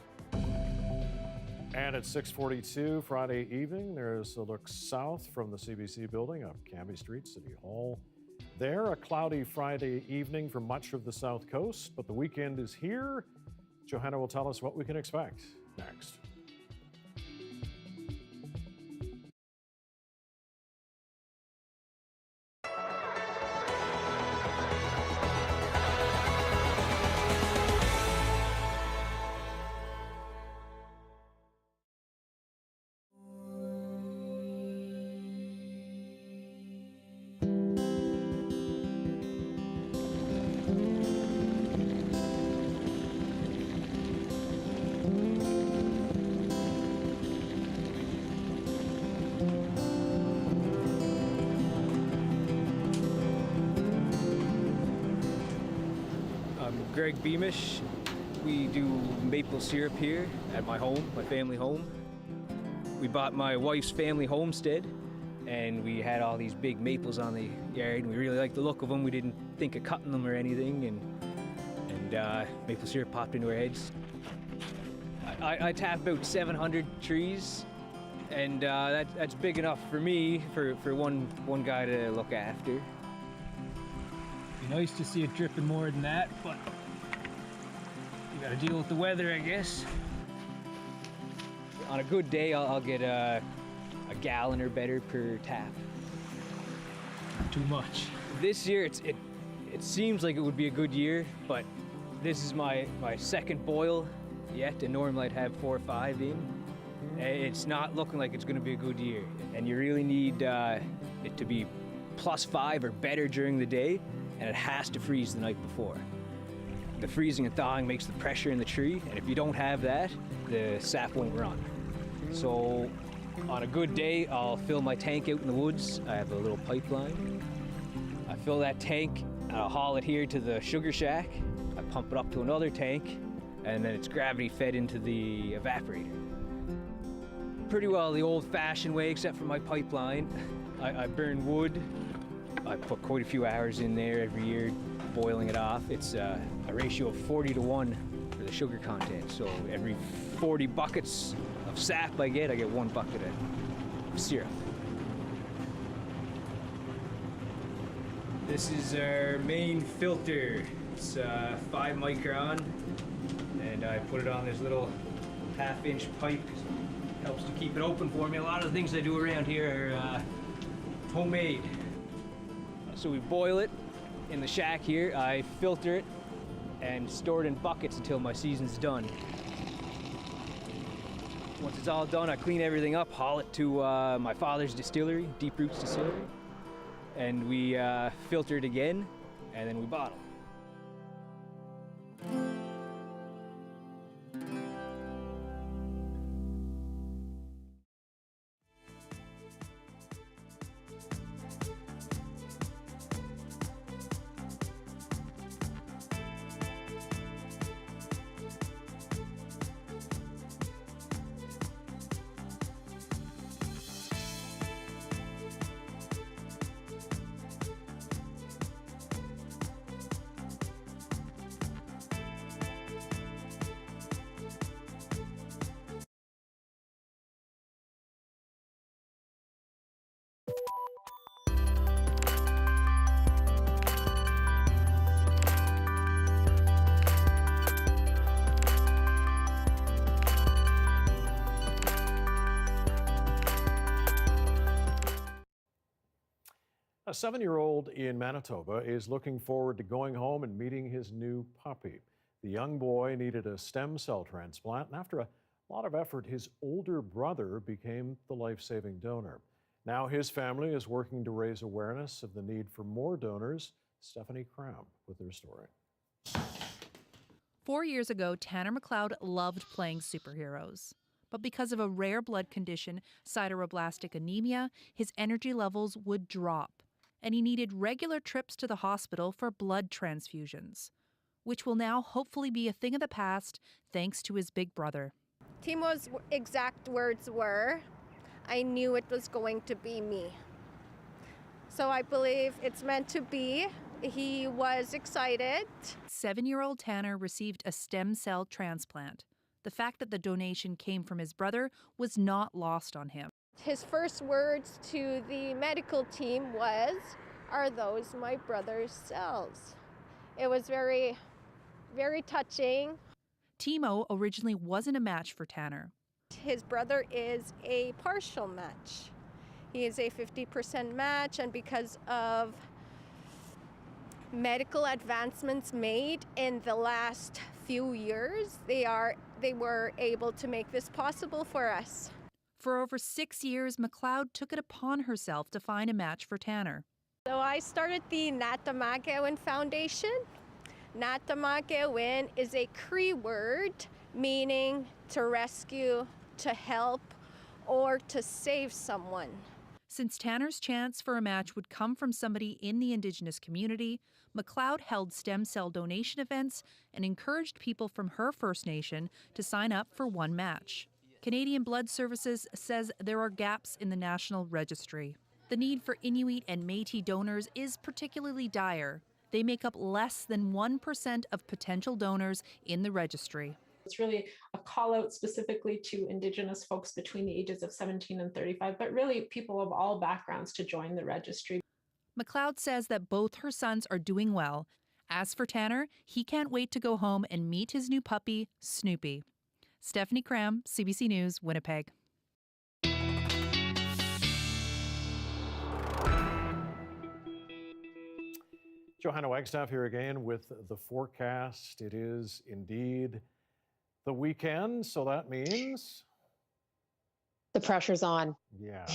And at 6:42 Friday evening, there's a look south from the CBC building up Cambie Street, City Hall. There, a cloudy Friday evening for much of the South Coast, but the weekend is here. Johanna will tell us what we can expect next. Greg Beamish. We do maple syrup here at my home, my family home. We bought my wife's family homestead and we had all these big maples on the yard, and we really liked the look of them. We didn't think of cutting them or anything, and maple syrup popped into our heads. I tapped about 700 trees, and that's big enough for me, for one guy to look after. Be nice to see it dripping more than that, but you gotta deal with the weather, I guess. On a good day, I'll get a gallon or better per tap. Not too much. This year, it seems like it would be a good year, but this is my second boil yet, and normally I'd have 4 or 5 in. It's not looking like it's going to be a good year, and you really need it to be +5 or better during the day, and it has to freeze the night before. The freezing and thawing makes the pressure in the tree, and if you don't have that, the sap won't run. So on a good day, I'll fill my tank out in the woods. I have a little pipeline. I fill that tank, and I'll haul it here to the sugar shack. I pump it up to another tank, and then it's gravity fed into the evaporator. Pretty well the old-fashioned way, except for my pipeline. I burn wood. I put quite a few hours in there every year, boiling it off. It's a ratio of 40 to 1 for the sugar content. So every 40 buckets of sap I get 1 bucket of syrup. This is our main filter. It's 5 micron, and I put it on this little 1/2-inch pipe. Helps to keep it open for me. A lot of the things I do around here are homemade. So we boil it in the shack here. I filter it and store it in buckets until my season's done. Once it's all done, I clean everything up, haul it to my father's distillery, Deep Roots Distillery, and we filter it again, and then we bottle. A 7-year-old in Manitoba is looking forward to going home and meeting his new puppy. The young boy needed a stem cell transplant, and after a lot of effort, his older brother became the life-saving donor. Now his family is working to raise awareness of the need for more donors. Stephanie Cram with her story. 4 years ago, Tanner McLeod loved playing superheroes. But because of a rare blood condition, sideroblastic anemia, his energy levels would drop, and he needed regular trips to the hospital for blood transfusions, which will now hopefully be a thing of the past thanks to his big brother. Timo's exact words were, "I knew it was going to be me." So I believe it's meant to be. He was excited. 7-year-old Tanner received a stem cell transplant. The fact that the donation came from his brother was not lost on him. His first words to the medical team was, "Are those my brother's cells?" It was very, very touching. Timo originally wasn't a match for Tanner. His brother is a partial match. He is a 50% match, and because of medical advancements made in the last few years, they were able to make this possible for us. For over 6 years, McLeod took it upon herself to find a match for Tanner. So I started the Natamagewin Foundation. Natamagewin is a Cree word meaning to rescue, to help, or to save someone. Since Tanner's chance for a match would come from somebody in the Indigenous community, McLeod held stem cell donation events and encouraged people from her First Nation to sign up for one match. Canadian Blood Services says there are gaps in the National Registry. The need for Inuit and Métis donors is particularly dire. They make up less than 1% of potential donors in the registry. It's really a call out specifically to Indigenous folks between the ages of 17 and 35, but really people of all backgrounds to join the registry. McLeod says that both her sons are doing well. As for Tanner, he can't wait to go home and meet his new puppy, Snoopy. Stephanie Cram, CBC News, Winnipeg. Johanna Wagstaffe here again with the forecast. It is indeed the weekend, so that means the pressure's on. Yeah.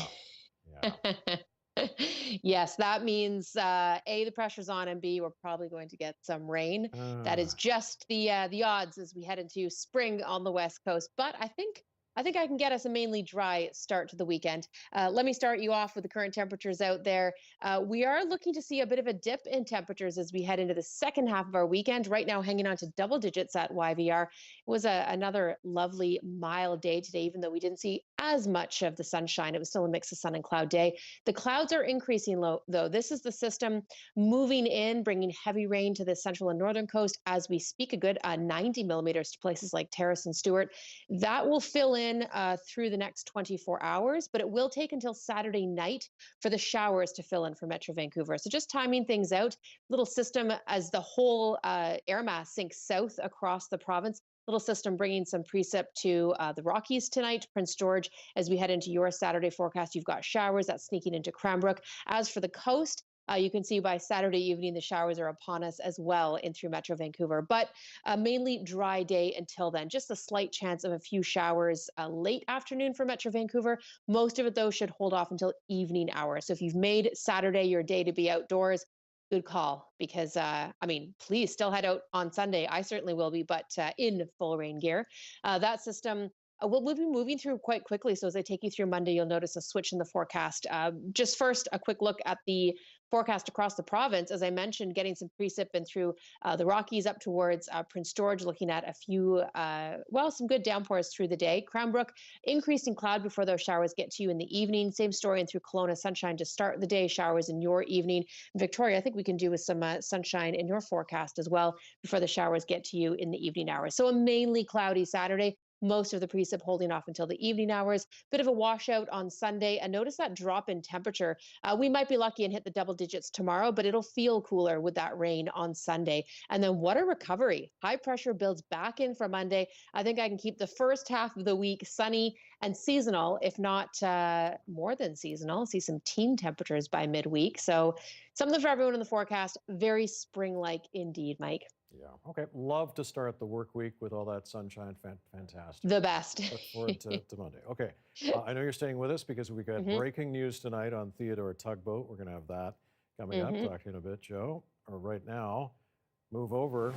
Yes, that means A, the pressure's on, and B, we're probably going to get some rain. That is just the odds as we head into spring on the West Coast. But I think I can get us a mainly dry start to the weekend. Let me start you off with the current temperatures out there. We are looking to see a bit of a dip in temperatures as we head into the second half of our weekend. Right now, hanging on to double digits at YVR. It was another lovely, mild day today, even though we didn't see as much of the sunshine. It was still a mix of sun and cloud day. The clouds are increasing low, though. This is the system moving in, bringing heavy rain to the central and northern coast as we speak, a good 90 millimeters to places like Terrace and Stewart. That will fill in through the next 24 hours, but it will take until Saturday night for the showers to fill in for Metro Vancouver. So just timing things out, little system as the whole air mass sinks south across the province. Little system bringing some precip to the Rockies tonight. Prince George, as we head into your Saturday forecast, you've got showers that's sneaking into Cranbrook. As for the coast, you can see by Saturday evening, the showers are upon us as well in through Metro Vancouver, but a mainly dry day until then. Just a slight chance of a few showers late afternoon for Metro Vancouver. Most of it, though, should hold off until evening hours. So if you've made Saturday your day to be outdoors, good call, because, please still head out on Sunday. I certainly will be, but in full rain gear. That system we'll be moving through quite quickly. So as I take you through Monday, you'll notice a switch in the forecast. Just first, a quick look at the forecast across the province. As I mentioned, getting some precip in through the Rockies up towards Prince George, looking at a few, some good downpours through the day. Cranbrook, increasing cloud before those showers get to you in the evening. Same story in through Kelowna, sunshine to start the day, showers in your evening. Victoria, I think we can do with some sunshine in your forecast as well before the showers get to you in the evening hours. So a mainly cloudy Saturday. Most of the precip holding off until the evening hours. Bit of a washout on Sunday. And notice that drop in temperature. We might be lucky and hit the double digits tomorrow, but it'll feel cooler with that rain on Sunday. And then what a recovery. High pressure builds back in for Monday. I think I can keep the first half of the week sunny and seasonal, if not more than seasonal. See some teen temperatures by midweek. So something for everyone in the forecast. Very spring-like indeed, Mike. Yeah. Okay. Love to start the work week with all that sunshine. Fantastic. The best. Look forward to Monday. Okay. I know you're staying with us because we got breaking news tonight on Theodore Tugboat. We're going to have that coming up. Talk to you in a bit, Joe. Or right now, move over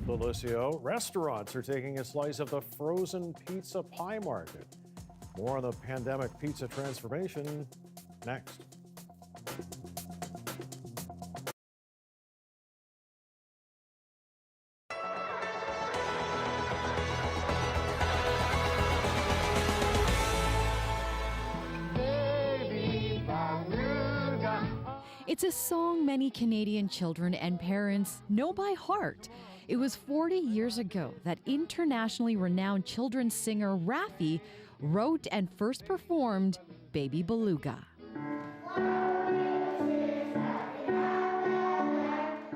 to Lucio. Restaurants are taking a slice of the frozen pizza pie market. More on the pandemic pizza transformation next. It's a song many Canadian children and parents know by heart. It was 40 years ago that internationally renowned children's singer Raffi wrote and first performed Baby Beluga.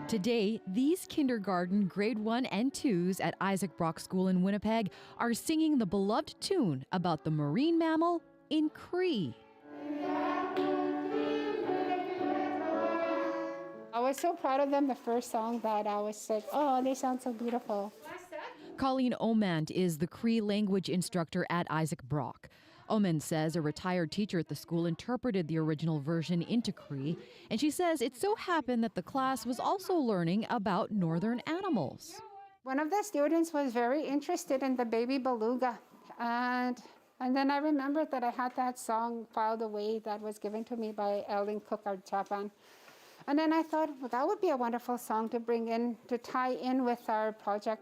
Today, these kindergarten, grade 1 and 2s at Isaac Brock School in Winnipeg are singing the beloved tune about the marine mammal in Cree. I was so proud of them the first song that I was like, oh, they sound so beautiful. Colleen Omand is the Cree language instructor at Isaac Brock. Omand says a retired teacher at the school interpreted the original version into Cree, and she says it so happened that the class was also learning about northern animals. One of the students was very interested in the baby beluga, and then I remembered that I had that song filed away that was given to me by Ellen Cook, our chaplain. And then I thought, well, that would be a wonderful song to bring in, to tie in with our project.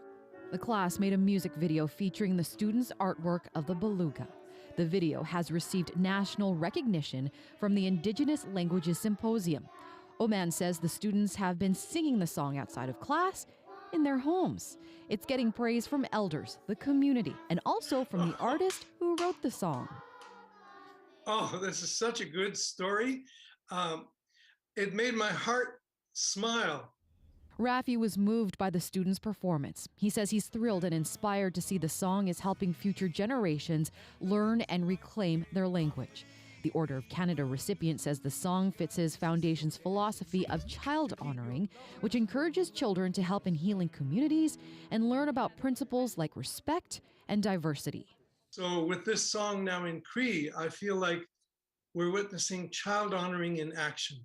The class made a music video featuring the students' artwork of the beluga. The video has received national recognition from the Indigenous Languages Symposium. Oman says the students have been singing the song outside of class in their homes. It's getting praise from elders, the community, and also from the artist who wrote the song. Oh, this is such a good story. It made my heart smile. Rafi was moved by the students' performance. He says he's thrilled and inspired to see the song is helping future generations learn and reclaim their language. The Order of Canada recipient says the song fits his foundation's philosophy of child honoring, which encourages children to help in healing communities and learn about principles like respect and diversity. So with this song now in Cree, I feel like we're witnessing child honoring in action.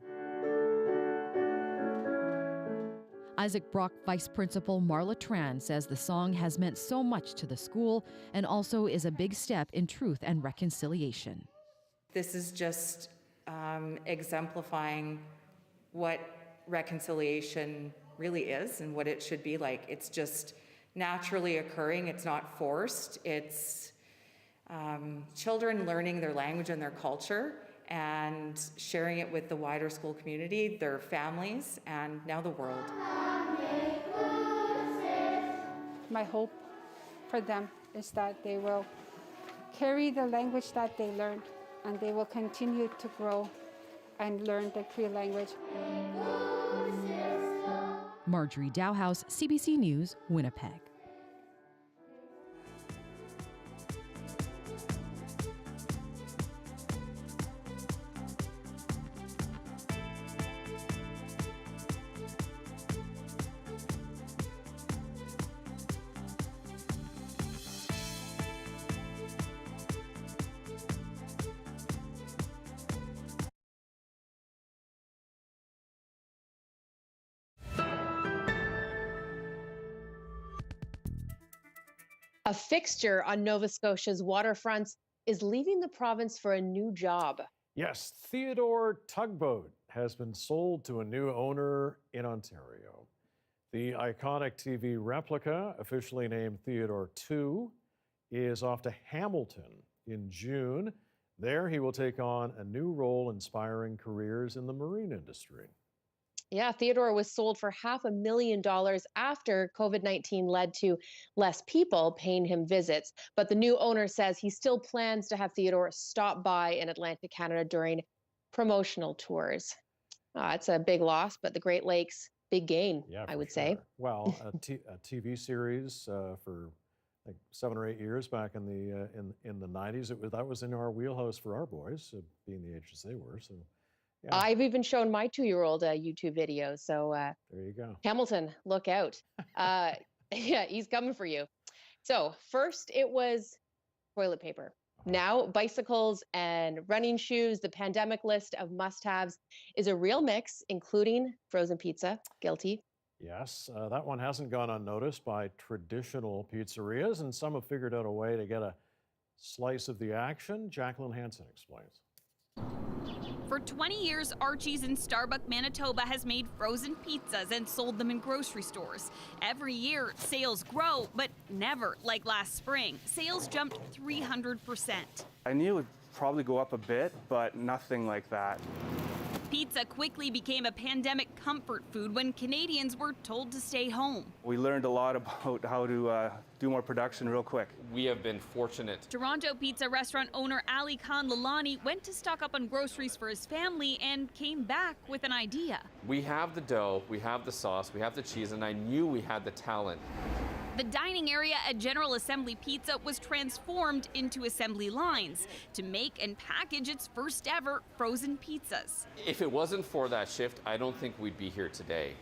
Isaac Brock Vice Principal Marla Tran says the song has meant so much to the school and also is a big step in truth and reconciliation. This is just exemplifying what reconciliation really is and what it should be like. It's just naturally occurring. It's not forced. It's children learning their language and their culture and sharing it with the wider school community, their families, and now the world. My hope for them is that they will carry the language that they learned, and they will continue to grow and learn the Cree language. Marjorie Dowhouse, CBC News, Winnipeg. A fixture on Nova Scotia's waterfronts is leaving the province for a new job. Yes, Theodore Tugboat has been sold to a new owner in Ontario. The iconic TV replica, officially named Theodore 2, is off to Hamilton in June. There he will take on a new role inspiring careers in the marine industry. Yeah, Theodore was sold for $500,000 after COVID-19 led to less people paying him visits. But the new owner says he still plans to have Theodore stop by in Atlantic Canada during promotional tours. It's a big loss, but the Great Lakes, big gain, I would say. Well, a TV series for like 7 or 8 years back in the 90s. That was in our wheelhouse for our boys, being the ages they were. So. Yeah. I've even shown my 2-year-old YouTube videos. So there you go. Hamilton, look out. Yeah, he's coming for you. So first it was toilet paper. Now bicycles and running shoes. The pandemic list of must-haves is a real mix, including frozen pizza. Guilty. Yes, that one hasn't gone unnoticed by traditional pizzerias, and some have figured out a way to get a slice of the action. Jacqueline Hansen explains. For 20 years, Archie's in Starbuck, Manitoba has made frozen pizzas and sold them in grocery stores. Every year, sales grow, but never like last spring. Sales jumped 300%. I knew it would probably go up a bit, but nothing like that. Pizza quickly became a pandemic comfort food when Canadians were told to stay home. We learned a lot about how to do more production real quick. We have been fortunate. Toronto pizza restaurant owner Ali Khan Lalani went to stock up on groceries for his family and came back with an idea. We have the dough, we have the sauce, we have the cheese, and I knew we had the talent. The dining area at General Assembly Pizza was transformed into assembly lines to make and package its first ever frozen pizzas. If it wasn't for that shift, I don't think we'd be here today.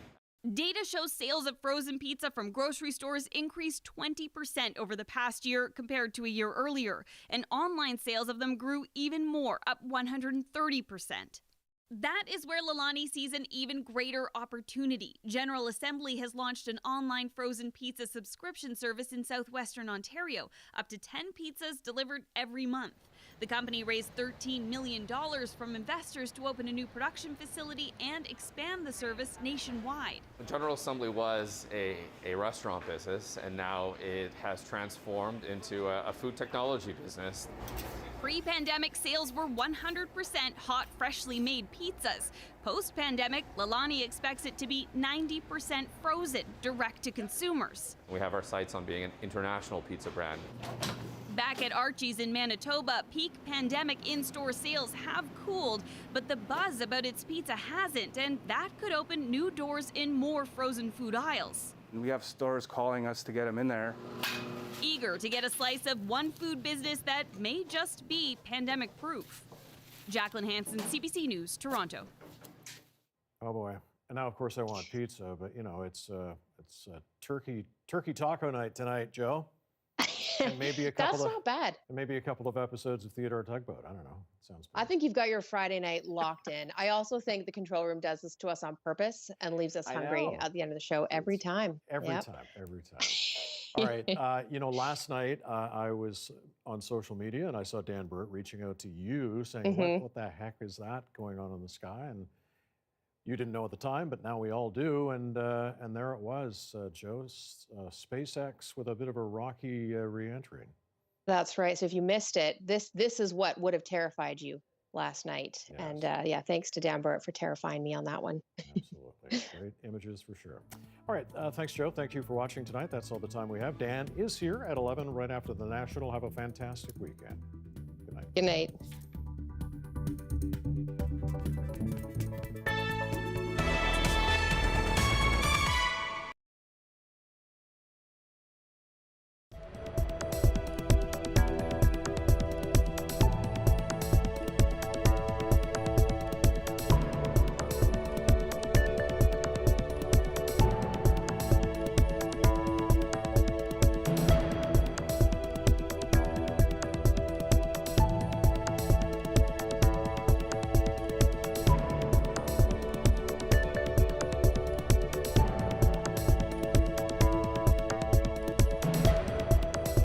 Data shows sales of frozen pizza from grocery stores increased 20% over the past year compared to a year earlier, and online sales of them grew even more, up 130%. That is where Leilani sees an even greater opportunity. General Assembly has launched an online frozen pizza subscription service in southwestern Ontario, up to 10 pizzas delivered every month. The company raised $13 million from investors to open a new production facility and expand the service nationwide. The General Assembly was a restaurant business, and now it has transformed into a food technology business. Pre-pandemic sales were 100% hot, freshly made pizzas. Post-pandemic, Leilani expects it to be 90% frozen, direct to consumers. We have our sights on being an international pizza brand. Back at Archie's in Manitoba, peak pandemic in-store sales have cooled, but the buzz about its pizza hasn't, and that could open new doors in more frozen food aisles. We have stores calling us to get them in there. Eager to get a slice of one food business that may just be pandemic-proof. Jacqueline Hansen, CBC News, Toronto. Oh boy! And now, of course, I want pizza, but you know, it's turkey taco night tonight, Joe. And maybe a couple That's not bad. And maybe a couple of episodes of Theodore Tugboat. I don't know. Sounds. I think you've got your Friday night locked in. I also think the control room does this to us on purpose and leaves us hungry at the end of the show every time. Every time. All right. You know, last night I was on social media and I saw Dan Burt reaching out to you saying, what the heck is that going on in the sky? And you didn't know at the time, but now we all do. And there it was, Joe's SpaceX with a bit of a rocky re-entry. That's right. So if you missed it, this is what would have terrified you last night. Yes. And yeah, thanks to Dan Burt for terrifying me on that one. Absolutely. Great images for sure. All right. Thanks, Joe. Thank you for watching tonight. That's all the time we have. Dan is here at 11 right after the National. Have a fantastic weekend. Good night. Good night.